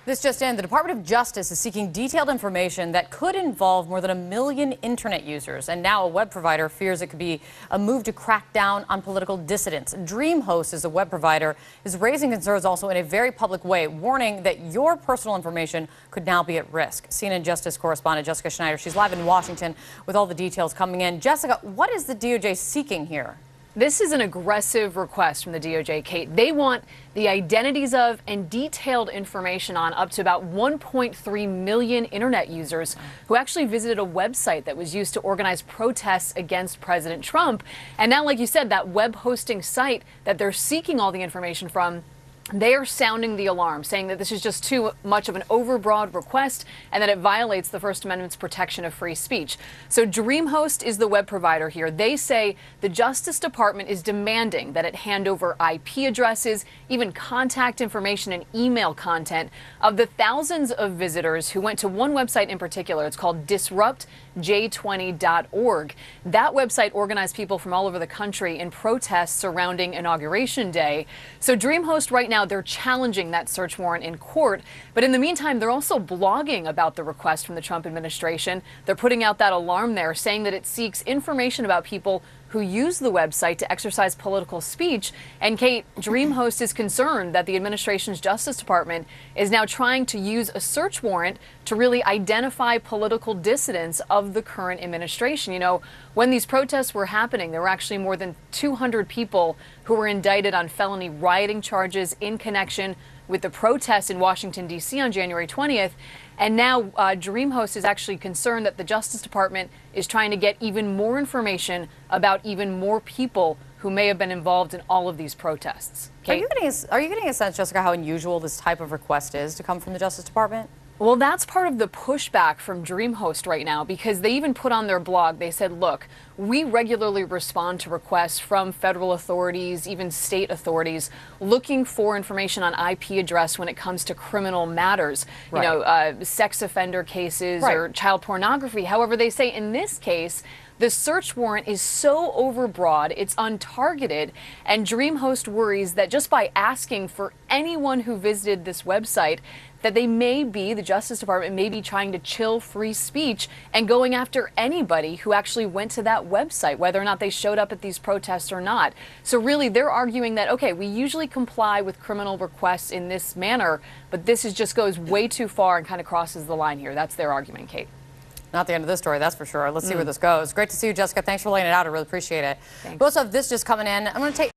This just in, the Department of Justice is seeking detailed information that could involve more than 1 million internet users. And now a web provider fears it could be a move to crack down on political dissidents. DreamHost is a web provider, is raising concerns also in a very public way, warning that your personal information could now be at risk. CNN Justice correspondent Jessica Schneider, she's live in Washington with all the details coming in. Jessica, what is the DOJ seeking here? This is an aggressive request from the DOJ, Kate. They want the identities of and detailed information on up to about 1.3 million internet users who actually visited a website that was used to organize protests against President Trump. And now, like you said, that web hosting site that they're seeking all the information from, they are sounding the alarm, saying that this is just too much of an overbroad request and that it violates the First Amendment's protection of free speech. So DreamHost is the web provider here. They say the Justice Department is demanding that it hand over IP addresses, even contact information and email content of the thousands of visitors who went to one website in particular. It's called disruptj20.org. That website organized people from all over the country in protests surrounding Inauguration Day. So DreamHost right now, they're challenging that search warrant in court. But in the meantime, they're also blogging about the request from the Trump administration. They're putting out that alarm there, saying that it seeks information about people who use the website to exercise political speech. And Kate, DreamHost is concerned that the administration's Justice Department is now trying to use a search warrant to really identify political dissidents of the current administration. You know, when these protests were happening, there were actually more than 200 people who were indicted on felony rioting charges in connection with the protests in Washington, D.C. on January 20th. And now DreamHost is actually concerned that the Justice Department is trying to get even more information about even more people who may have been involved in all of these protests. Kate? Are you getting a sense, Jessica, how unusual this type of request is to come from the Justice Department? Well, that's part of the pushback from DreamHost right now, because they even put on their blog, they said, look, we regularly respond to requests from federal authorities, even state authorities, looking for information on IP address when it comes to criminal matters, right. You know, sex offender cases right. or child pornography. However, they say in this case, the search warrant is so overbroad, it's untargeted, and DreamHost worries that just by asking for anyone who visited this website, that the Justice Department may be trying to chill free speech and going after anybody who actually went to that website, whether or not they showed up at these protests or not. So really, they're arguing that, okay, we usually comply with criminal requests in this manner, but this just goes way too far and kind of crosses the line here. That's their argument, Kate. Not the end of this story, that's for sure. Let's see where this goes. Great to see you, Jessica. Thanks for laying it out. I really appreciate it. Thanks. We also have this just coming in. I'm going to take